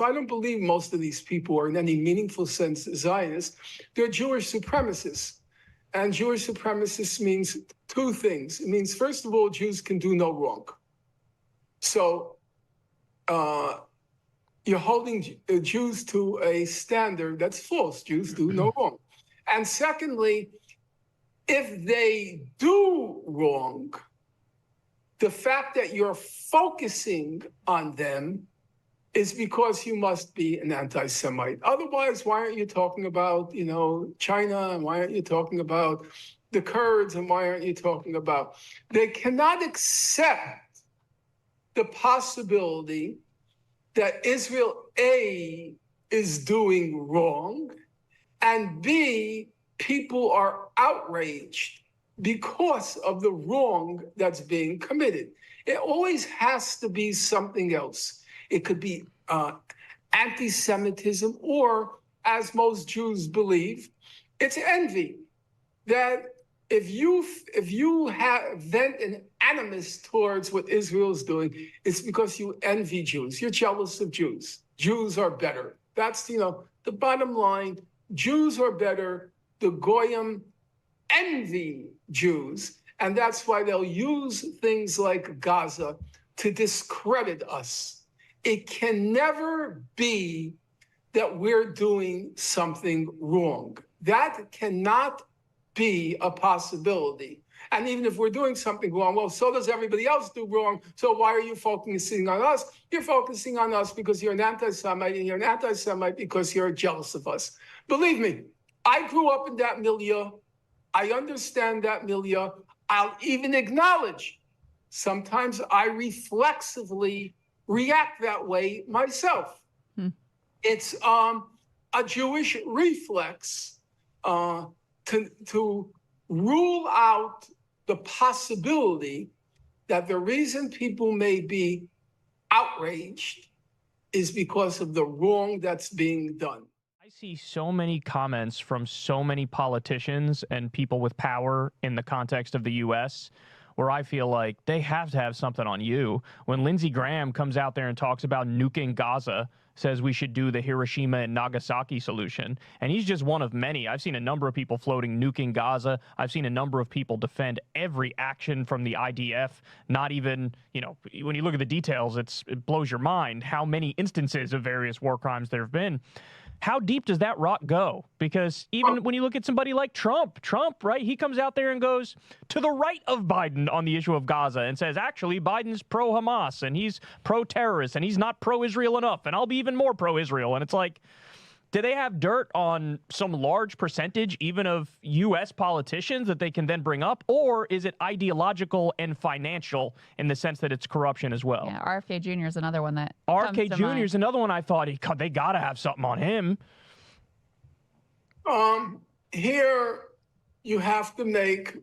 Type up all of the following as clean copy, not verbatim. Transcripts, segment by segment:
So I don't believe most of these people are in any meaningful sense Zionists. They're Jewish supremacists. And Jewish supremacists means two things. It means, first of all, Jews can do no wrong. So you're holding Jews to a standard that's false. Jews do no wrong. And secondly, if they do wrong, the fact that you're focusing on them is because you must be an anti-Semite. Otherwise, why aren't you talking about, China, and why aren't you talking about the Kurds, and why aren't you talking about? They cannot accept the possibility that Israel, A, is doing wrong, and B, people are outraged because of the wrong that's being committed. It always has to be something else. It could be anti-Semitism, or, as most Jews believe, it's envy. That if you vent an animus towards what Israel's doing, it's because you envy Jews. You're jealous of Jews. Jews are better. That's the bottom line. Jews are better. The Goyim envy Jews, and that's why they'll use things like Gaza to discredit us. It can never be that we're doing something wrong. That cannot be a possibility. And even if we're doing something wrong, well, so does everybody else do wrong. So why are you focusing on us? You're focusing on us because you're an anti-Semite, and you're an anti-Semite because you're jealous of us. Believe me, I grew up in that milieu. I understand that milieu. I'll even acknowledge sometimes I reflexively react that way myself. It's a Jewish reflex to rule out the possibility that the reason people may be outraged is because of the wrong that's being done. I see so many comments from so many politicians and people with power in the context of the U.S. where I feel like they have to have something on you. When Lindsey Graham comes out there and talks about nuking Gaza, says we should do the Hiroshima and Nagasaki solution, and he's just one of many. I've seen a number of people floating nuking Gaza. I've seen a number of people defend every action from the IDF. Not even, when you look at the details, it blows your mind how many instances of various war crimes there have been. How deep does that rot go? Because even when you look at somebody like Trump, right, he comes out there and goes to the right of Biden on the issue of Gaza and says, actually, Biden's pro-Hamas and he's pro-terrorist and he's not pro-Israel enough, and I'll be even more pro-Israel. And it's like, do they have dirt on some large percentage even of U.S. politicians that they can then bring up? Or is it ideological and financial in the sense that it's corruption as well? Yeah, RFK Jr. is another one that RFK Jr. is another one I thought they got to have something on him. Here you have to make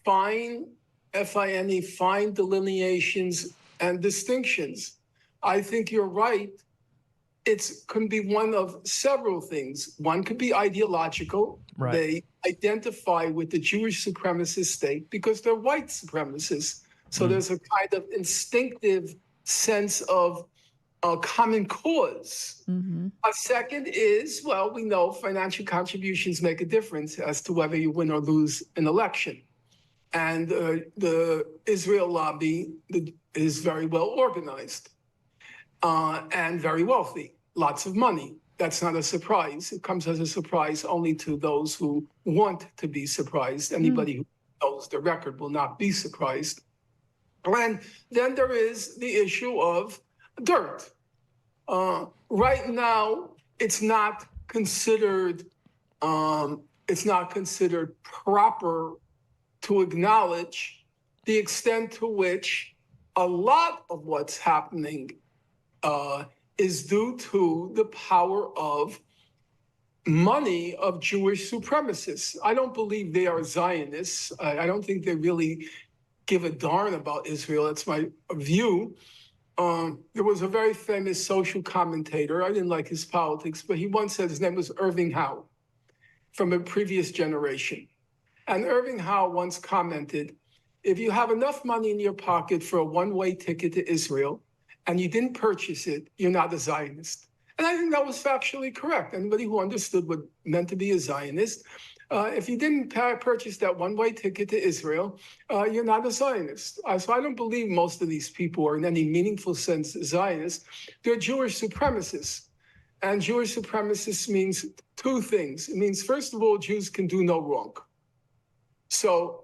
fine, F-I-N-E, fine delineations and distinctions. I think you're right. It can be one of several things. One could be ideological. Right. They identify with the Jewish supremacist state because they're white supremacists. So there's a kind of instinctive sense of a common cause. A second is, well, we know financial contributions make a difference as to whether you win or lose an election. And the Israel lobby is very well organized and very wealthy, lots of money. That's not a surprise. It comes as a surprise only to those who want to be surprised. Anybody who knows the record will not be surprised. And then there is the issue of dirt. Right now, it's not considered proper to acknowledge the extent to which a lot of what's happening is due to the power of money of Jewish supremacists. I don't believe they are Zionists. I don't think they really give a darn about Israel. That's my view. There was a very famous social commentator. I didn't like his politics, but he once said, his name was Irving Howe, from a previous generation. And Irving Howe once commented, if you have enough money in your pocket for a one-way ticket to Israel and you didn't purchase it, you're not a Zionist. And I think that was factually correct. Anybody who understood what it meant to be a Zionist, if you didn't purchase that one-way ticket to Israel, you're not a Zionist. So I don't believe most of these people are in any meaningful sense Zionists. They're Jewish supremacists. And Jewish supremacists means two things. It means, first of all, Jews can do no wrong. So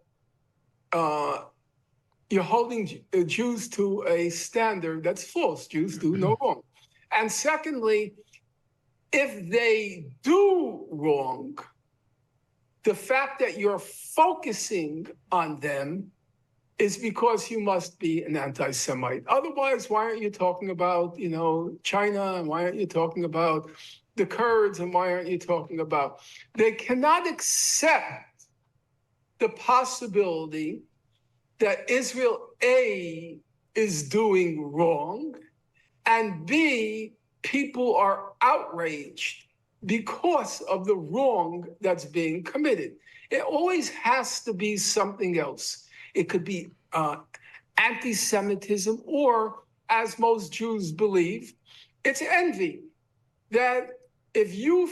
you're holding Jews to a standard that's false. Jews do no wrong. And secondly, if they do wrong, the fact that you're focusing on them is because you must be an anti-Semite. Otherwise, why aren't you talking about, China? And why aren't you talking about the Kurds? And why aren't you talking about? They cannot accept the possibility that Israel, A, is doing wrong, and B, people are outraged because of the wrong that's being committed. It always has to be something else. It could be anti-Semitism, or, as most Jews believe, it's envy. That if you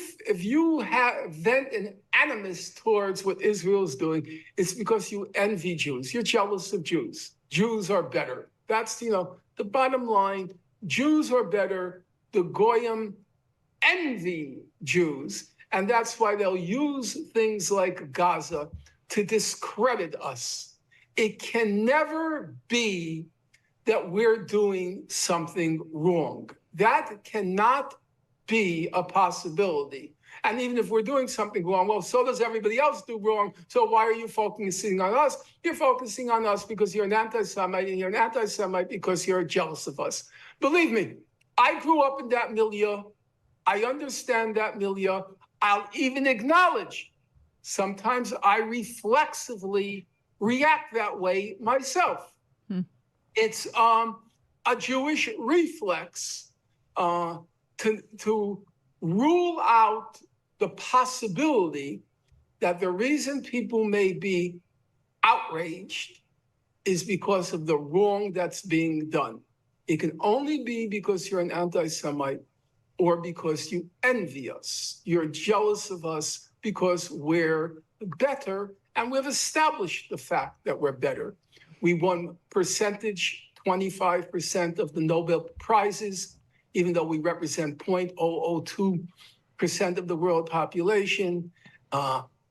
vent an animus towards what Israel's doing, it's because you envy Jews. You're jealous of Jews. Jews are better. That's the bottom line. Jews are better. The Goyim envy Jews, and that's why they'll use things like Gaza to discredit us. It can never be that we're doing something wrong. That cannot be a possibility. And even if we're doing something wrong, well, so does everybody else do wrong. So why are you focusing on us? You're focusing on us because you're an anti-Semite, and you're an anti-Semite because you're jealous of us. Believe me, I grew up in that milieu. I understand that milieu. I'll even acknowledge sometimes I reflexively react that way myself. It's a Jewish reflex to rule out the possibility that the reason people may be outraged is because of the wrong that's being done. It can only be because you're an anti-Semite or because you envy us. You're jealous of us because we're better, and we've established the fact that we're better. We won 25% of the Nobel Prizes, even though we represent 0.002% of the world population.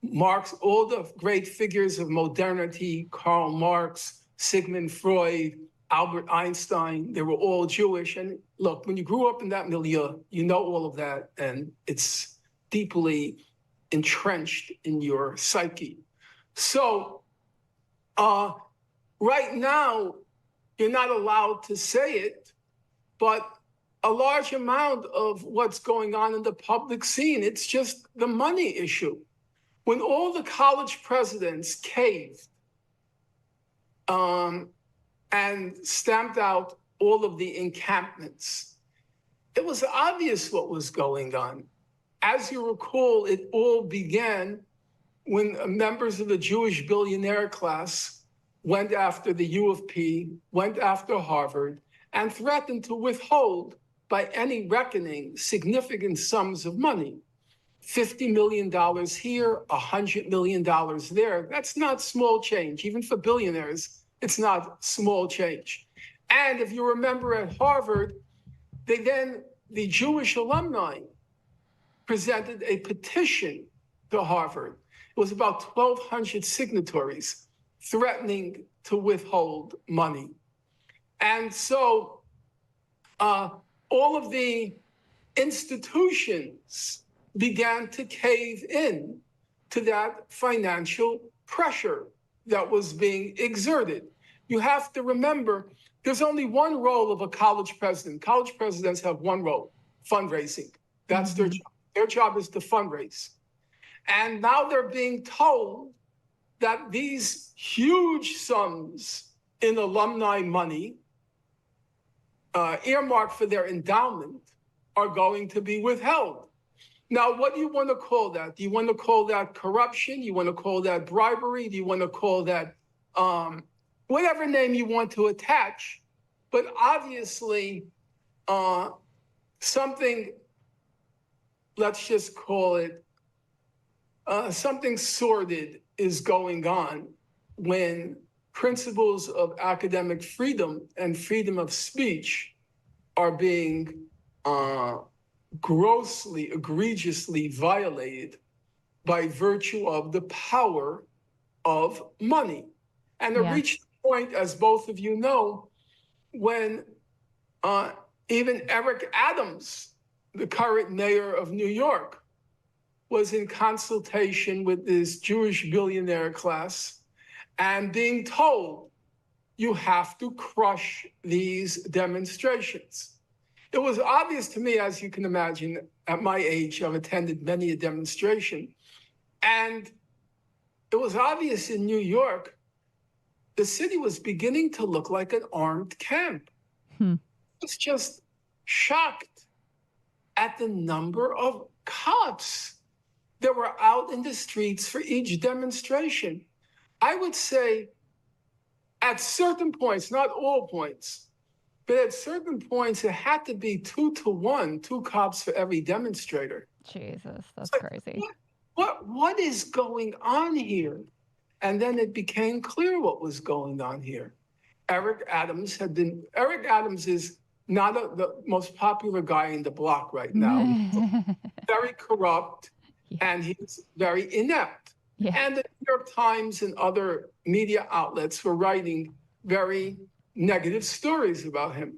Marx, all the great figures of modernity, Karl Marx, Sigmund Freud, Albert Einstein, they were all Jewish. And look, when you grew up in that milieu, you know all of that, and it's deeply entrenched in your psyche. So right now, you're not allowed to say it, but a large amount of what's going on in the public scene, it's just the money issue. When all the college presidents caved and stamped out all of the encampments, it was obvious what was going on. As you recall, it all began when members of the Jewish billionaire class went after the U of P, went after Harvard, and threatened to withhold, by any reckoning, significant sums of money. $50 million here, $100 million there. That's not small change. Even for billionaires, it's not small change. And if you remember at Harvard, the Jewish alumni presented a petition to Harvard. It was about 1,200 signatories threatening to withhold money. And so all of the institutions began to cave in to that financial pressure that was being exerted. You have to remember, there's only one role of a college president. College presidents have one role: fundraising. That's their job. Their job is to fundraise. And now they're being told that these huge sums in alumni money earmarked for their endowment are going to be withheld. Now, what do you want to call that? Do you want to call that corruption? You want to call that bribery? Do you want to call that whatever name you want to attach? But obviously, something let's just call it, something sordid is going on when principles of academic freedom and freedom of speech are being grossly, egregiously violated by virtue of the power of money. And it reached the point, as both of you know, when even Eric Adams, the current mayor of New York, was in consultation with this Jewish billionaire class and being told, you have to crush these demonstrations. It was obvious to me, as you can imagine, at my age, I've attended many a demonstration. And it was obvious in New York, the city was beginning to look like an armed camp. I was just shocked at the number of cops that were out in the streets for each demonstration. I would say at certain points, not all points, but at certain points, it had to be 2 to 1, 2 cops for every demonstrator. Jesus, that's crazy. What is going on here? And then it became clear what was going on here. Eric Adams is not the most popular guy in the block right now. Very corrupt, and he's very inept. And the New York Times and other media outlets were writing very negative stories about him.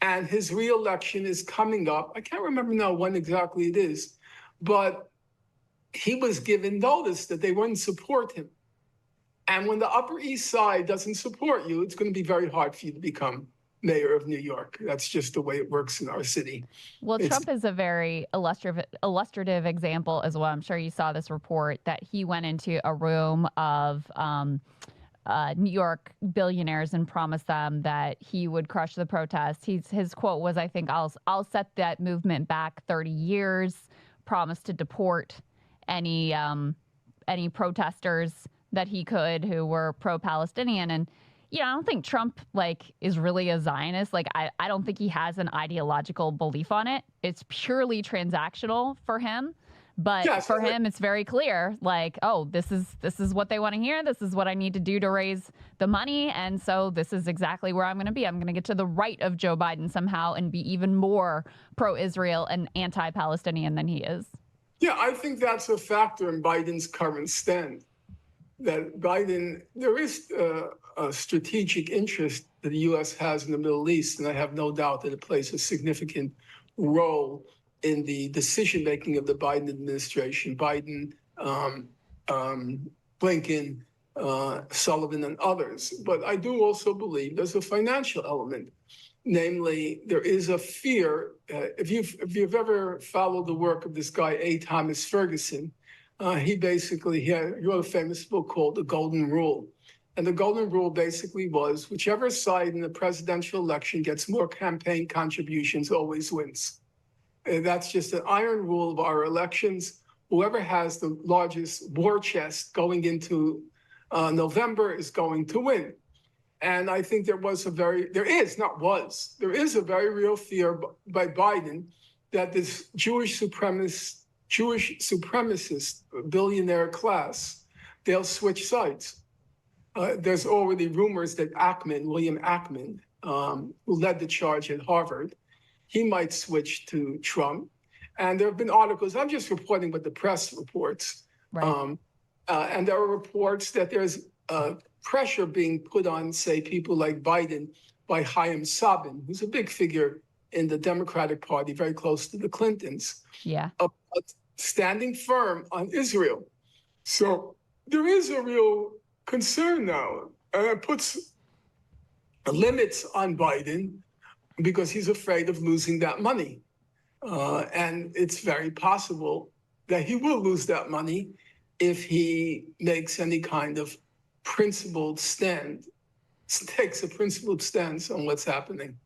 And his reelection is coming up. I can't remember now when exactly it is, but he was given notice that they wouldn't support him. And when the Upper East Side doesn't support you, it's going to be very hard for you to become mayor of New York. That's just the way it works in our city. Well, Trump is a very illustrative example as well. I'm sure you saw this report that he went into a room of New York billionaires and promised them that he would crush the protests. His quote was, I think, I'll set that movement back 30 years, promised to deport any protesters that he could who were pro-Palestinian. And I don't think Trump is really a Zionist. I don't think he has an ideological belief on it. It's purely transactional for him. But for him, it's very clear, this is what they want to hear. This is what I need to do to raise the money. And so this is exactly where I'm going to be. I'm going to get to the right of Joe Biden somehow and be even more pro-Israel and anti-Palestinian than he is. Yeah, I think that's a factor in Biden's current stand. That there is a strategic interest that the U.S. has in the Middle East, and I have no doubt that it plays a significant role in the decision-making of the Biden administration, Biden, Blinken, Sullivan, and others. But I do also believe there's a financial element. Namely, there is a fear. If you've ever followed the work of this guy, A. Thomas Ferguson, he wrote a famous book called The Golden Rule. And the Golden Rule basically was whichever side in the presidential election gets more campaign contributions always wins. That's just an iron rule of our elections. Whoever has the largest war chest going into November is going to win. And I think there is a very real fear by Biden that this Jewish supremacist billionaire class, they'll switch sides. There's already rumors that William Ackman, who led the charge at Harvard, he might switch to Trump. And there have been articles, I'm just reporting what the press reports. Right. And there are reports that there's pressure being put on, say, people like Biden by Chaim Sabin, who's a big figure in the Democratic Party, very close to the Clintons. Yeah. Standing firm on Israel. So there is a real concern now, and it puts limits on Biden because he's afraid of losing that money. And it's very possible that he will lose that money if he makes any kind of takes a principled stance on what's happening.